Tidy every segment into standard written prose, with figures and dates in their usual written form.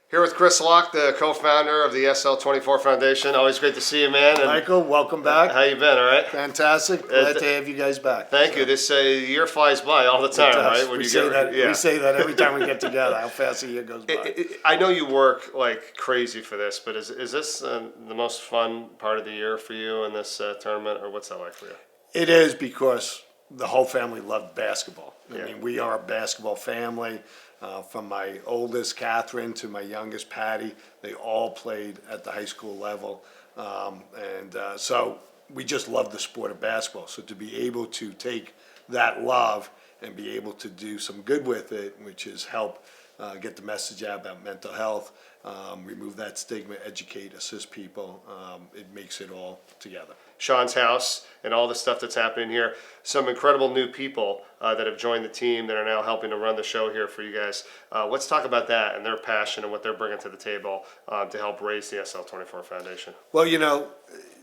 Here with Chris Locke, the co-founder of the SL24 Foundation. Always great to see you, man. And Michael, welcome back. how you been? All right. Fantastic. Glad to have you guys back. Thank you. This year flies by all the time, right? We say that every time we get together. How fast a year goes by. I know you work like crazy for this, but is this the most fun part of the year for you in this tournament, or what's that like for you? It is because the whole family loved basketball. I mean, we are a basketball family. From my oldest, Catherine, to my youngest, Patty, they all played at the high school level. So we just love the sport of basketball. So to be able to take that love and be able to do some good with it, which is help get the message out about mental health, remove that stigma, educate, assist people, it makes it all together. Sean's house and all the stuff that's happening here. Some incredible new people that have joined the team that are now helping to run the show here for you guys. Let's talk about that and their passion and what they're bringing to the table to help raise the SL24 Foundation. Well, you know,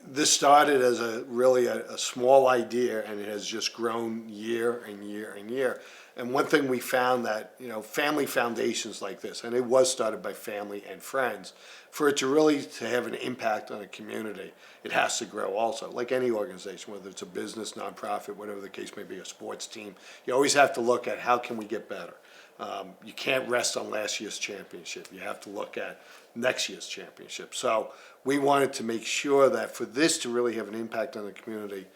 this started as really a small idea, and it has just grown year and year and year. And one thing we found that, you know, family foundations like this, and it was started by family and friends, for it to really to have an impact on a community, it has to grow also. Like any organization, whether it's a business, nonprofit, whatever the case may be, a sports team, you always have to look at how can we get better. You can't rest on last year's championship. You have to look at next year's championship. So we wanted to make sure that for this to really have an impact on the community,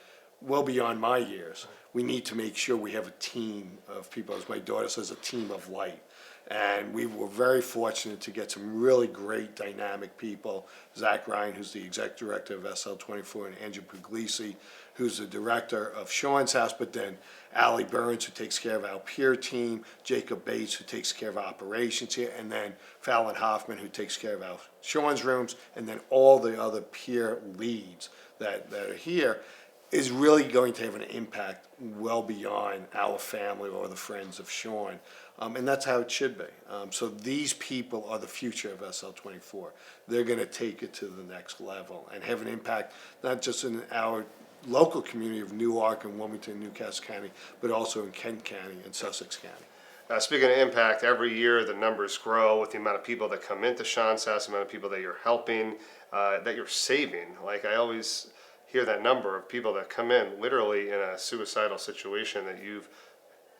well beyond my years, we need to make sure we have a team of people, as my daughter says, a team of light. And we were very fortunate to get some really great dynamic people. Zach Ryan, who's the exec director of SL24, and Andrew Puglisi, who's the director of Sean's house, but then Allie Burns, who takes care of our peer team, Jacob Bates, who takes care of operations here, and then Fallon Hoffman, who takes care of our Sean's rooms, and then all the other peer leads that are here, is really going to have an impact well beyond our family or the friends of Sean. And that's how it should be. So these people are the future of SL24. They're going to take it to the next level and have an impact not just in our local community of Newark and Wilmington, Newcastle County, but also in Kent County and Sussex County. Speaking of impact, every year the numbers grow with the amount of people that come into Sean's house, the amount of people that you're helping, that you're saving. Like I always hear that number of people that come in literally in a suicidal situation that you've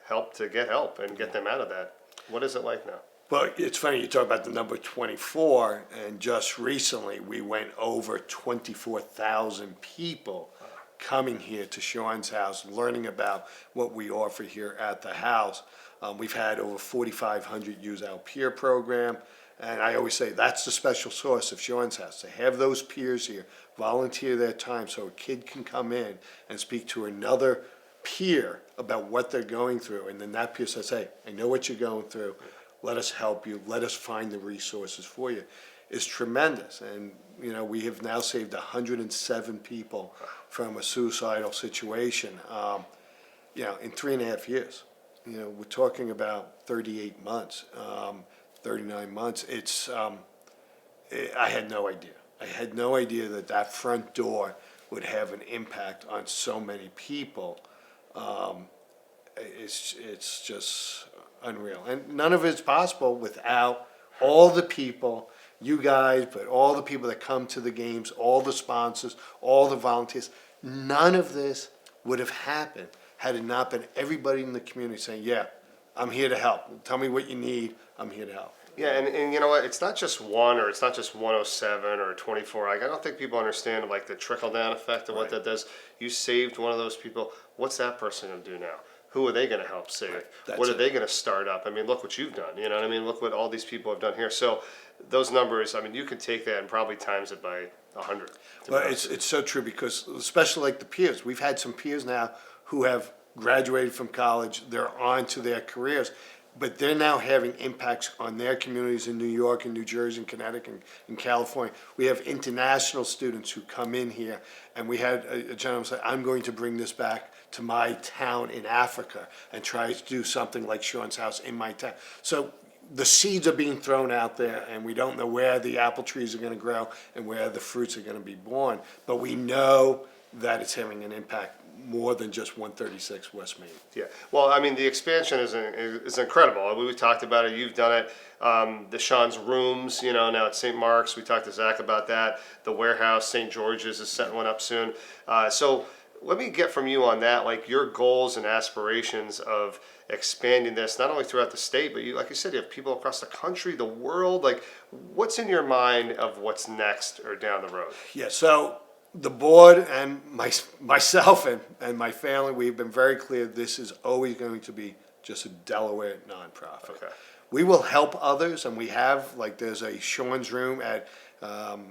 helped to get help and get them out of that. What is it like now? Well, it's funny you talk about the number 24, and just recently we went over 24,000 people coming here to Sean's house, learning about what we offer here at the house. We've had over 4,500 use our peer program. And I always say that's the special sauce of Sean's house, to have those peers here volunteer their time so a kid can come in and speak to another peer about what they're going through. And then that peer says, hey, I know what you're going through. Let us help you. Let us find the resources for you. It's tremendous. And, you know, we have now saved 107 people from a suicidal situation, you know, in 3.5 years. You know, we're talking about 38 months. 39 months. I had no idea. I had no idea that front door would have an impact on so many people. It's just unreal. And none of it's possible without all the people, you guys, but all the people that come to the games, all the sponsors, all the volunteers. None of this would have happened had it not been everybody in the community saying, yeah, I'm here to help. Tell me what you need. I'm here to help. Yeah, and you know what? It's not just one, or it's not just 107 or 24. Like, I don't think people understand like the trickle down effect of what that does. You saved one of those people. What's that person going to do now? Who are they going to help save? What are they going to start up? I mean, look what you've done. You know what I mean? Look what all these people have done here. So those numbers, I mean, you can take that and probably times it by 100. Well, it's so true, because especially like the peers. We've had some peers now who have graduated from college. They're on to their careers. But they're now having impacts on their communities in New York and New Jersey and Connecticut and California. We have international students who come in here, and we had a gentleman say, I'm going to bring this back to my town in Africa and try to do something like Sean's house in my town. So the seeds are being thrown out there, and we don't know where the apple trees are going to grow and where the fruits are going to be born. But we know that it's having an impact more than just 136 West Main. Yeah. Well, I mean, the expansion is incredible. We talked about it. You've done it. The Sean's rooms, now at St. Mark's. We talked to Zach about that. The warehouse, St. George's, is setting one up soon. So let me get from you on that, like your goals and aspirations of expanding this, not only throughout the state, but like you said, you have people across the country, the world. Like, what's in your mind of what's next or down the road? Yeah, so the board and myself and my family, we've been very clear this is always going to be just a Delaware nonprofit. Okay. We will help others, and we have, like there's a Sean's Room at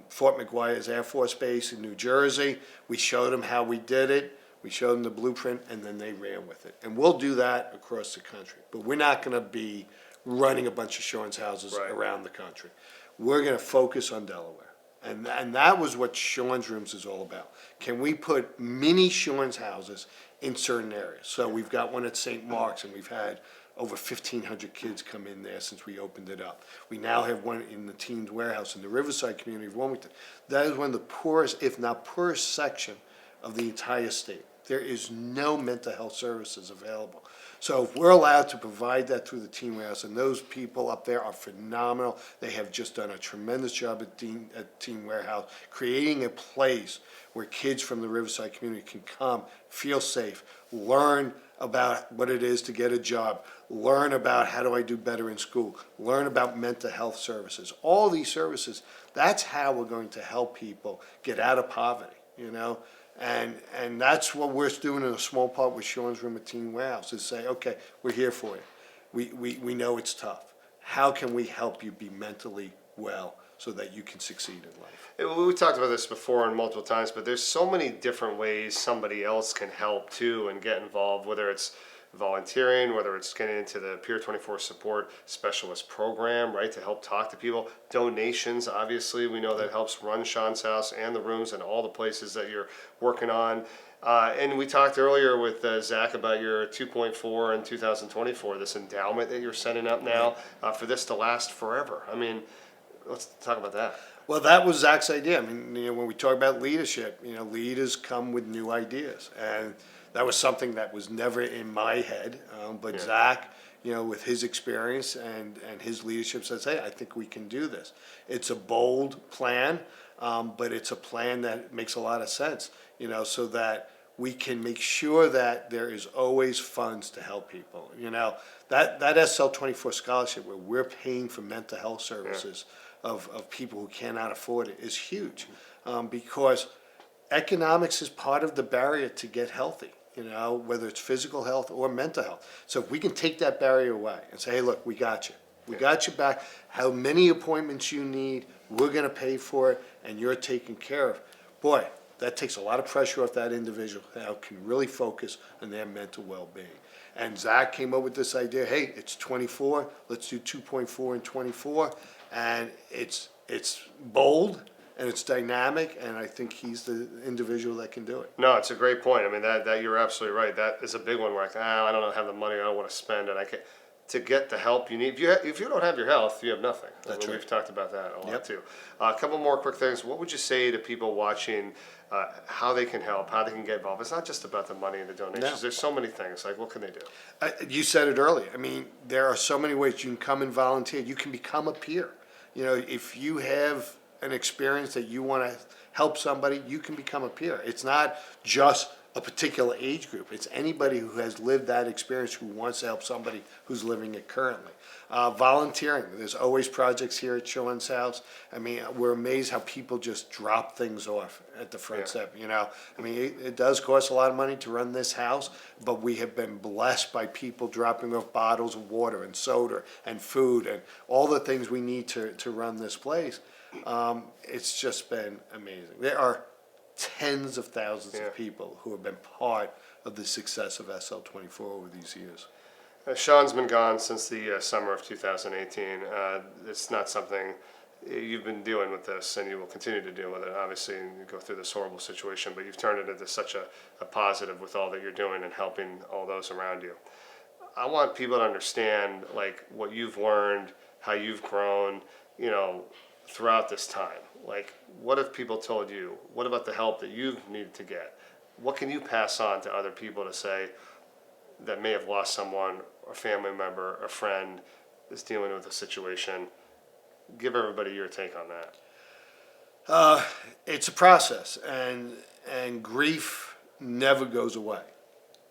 Fort McGuire's Air Force Base in New Jersey. We showed them how we did it. We showed them the blueprint, and then they ran with it. And we'll do that across the country. But we're not going to be running a bunch of Sean's houses Right. around the country. We're going to focus on Delaware. And that was what Sean's Rooms is all about. Can we put mini Sean's houses in certain areas? So we've got one at St. Mark's, and we've had over 1,500 kids come in there since we opened it up. We now have one in the Teens Warehouse in the Riverside community of Wilmington. That is one of the poorest, if not poorest, section of the entire state. There is no mental health services available. So if we're allowed to provide that through the Teen Warehouse, and those people up there are phenomenal. They have just done a tremendous job at Teen Warehouse, creating a place where kids from the Riverside community can come, feel safe, learn about what it is to get a job, learn about how do I do better in school, learn about mental health services. All these services, that's how we're going to help people get out of poverty, And that's what we're doing in a small part with Sean's Room at Teen Warehouse, is say, okay, we're here for you. We know it's tough. How can we help you be mentally well so that you can succeed in life? We talked about this before and multiple times, but there's so many different ways somebody else can help too and get involved, whether it's volunteering, whether it's getting into the Peer 24 Support Specialist Program, right, to help talk to people. Donations, obviously, we know that helps run Sean's house and the rooms and all the places that you're working on. And we talked earlier with Zach about your 2.4 in 2024, this endowment that you're setting up now for this to last forever. I mean, let's talk about that. Well, that was Zach's idea. I mean, when we talk about leadership, leaders come with new ideas. And that was something that was never in my head. But Yeah. Zach, with his experience and his leadership says, hey, I think we can do this. It's a bold plan, but it's a plan that makes a lot of sense, so that we can make sure that there is always funds to help people. That SL24 scholarship where we're paying for mental health services of people who cannot afford it is huge, because economics is part of the barrier to get healthy, whether it's physical health or mental health. So if we can take that barrier away and say, hey, look, we got you. We got you back. How many appointments you need, we're going to pay for it, and you're taken care of. Boy, that takes a lot of pressure off that individual who can really focus on their mental well-being. And Zach came up with this idea, hey, it's 24, let's do 2.4 and 24. And it's bold and it's dynamic, and I think he's the individual that can do it. No, it's a great point. I mean, that you're absolutely right. That is a big one where I don't have the money, I don't want to spend it. I can't. To get the help you need, if you don't have your health, you have nothing. That's right. We've talked about that a lot Yep. too. A couple more quick things. What would you say to people watching, how they can help, how they can get involved? It's not just about the money and the donations. No. There's so many things. Like, what can they do? You said it earlier. I mean, there are so many ways you can come and volunteer. You can become a peer. If you have an experience that you want to help somebody, you can become a peer. It's not just a particular age group. It's anybody who has lived that experience who wants to help somebody who's living it currently. Volunteering. There's always projects here at Sean's house. I mean, we're amazed how people just drop things off at the front step, I mean, it does cost a lot of money to run this house, but we have been blessed by people dropping off bottles of water and soda and food and all the things we need to run this place. It's just been amazing. There are tens of thousands of people who have been part of the success of SL24 over these years. Sean's been gone since the summer of 2018. It's not something you've been dealing with this, and you will continue to deal with it, obviously, and you go through this horrible situation, but you've turned it into such a positive with all that you're doing and helping all those around you. I want people to understand, like, what you've learned, how you've grown, throughout this time. Like, what have people told you? What about the help that you've needed to get? what can you pass on to other people to say that may have lost someone, a family member, a friend is dealing with a situation? Give everybody your take on that. It's a process, and grief never goes away.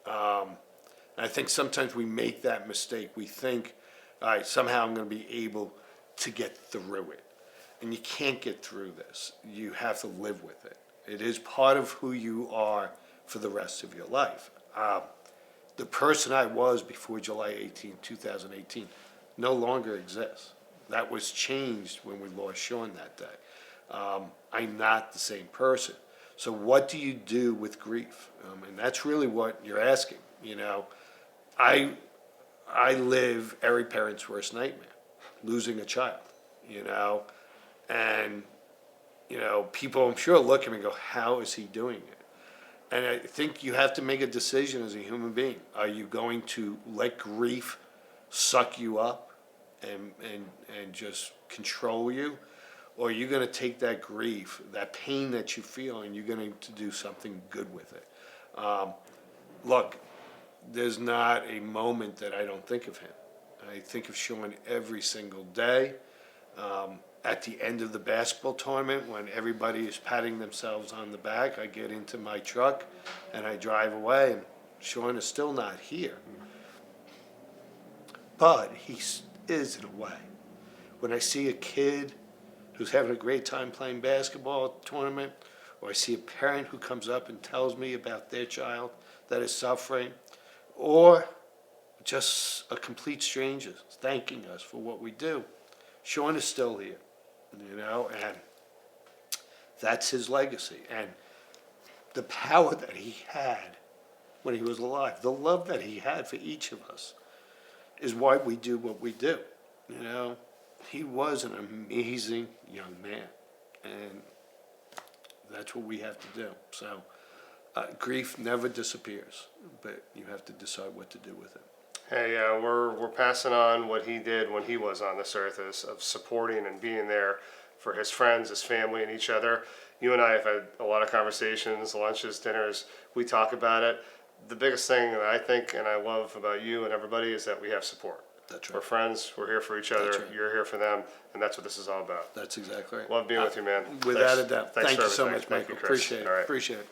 I think sometimes we make that mistake. We think, all right, somehow I'm going to be able to get through it. And you can't get through this. You have to live with it. It is part of who you are for the rest of your life. The person I was before July 18, 2018, no longer exists. That was changed when we lost Sean that day. I'm not the same person. So what do you do with grief? And that's really what you're asking. You know, I live every parent's worst nightmare, losing a child, you know, and, you know, people I'm sure look at me and go, how is he doing it? And I think you have to make a decision as a human being. Are you going to let grief suck you up and just control you? Or are you going to take that grief, that pain that you feel, and you're going to do something good with it? Look, there's not a moment that I don't think of him. I think of Sean every single day. At the end of the basketball tournament, when everybody is patting themselves on the back, I get into my truck and I drive away, and Sean is still not here. But he is in a way. When I see a kid who's having a great time playing basketball at the tournament, or I see a parent who comes up and tells me about their child that is suffering, or just a complete stranger thanking us for what we do, Sean is still here, you know, and that's his legacy. And the power that he had when he was alive, the love that he had for each of us, is why we do what we do, you know. He was an amazing young man, and that's what we have to do. So grief never disappears, but you have to decide what to do with it. Hey, we're passing on what he did when he was on this earth of supporting and being there for his friends, his family, and each other. You and I have had a lot of conversations, lunches, dinners. We talk about it. The biggest thing that I think and I love about you and everybody is that we have support. That's We're right. friends. We're here for each other. That's right. You're here for them, and that's what this is all about. That's exactly right. Love being with you, man. Without Thanks. a doubt. Thanks Thank for you so everything. much, Thank Michael. you, Chris. Appreciate it. All right. Appreciate it.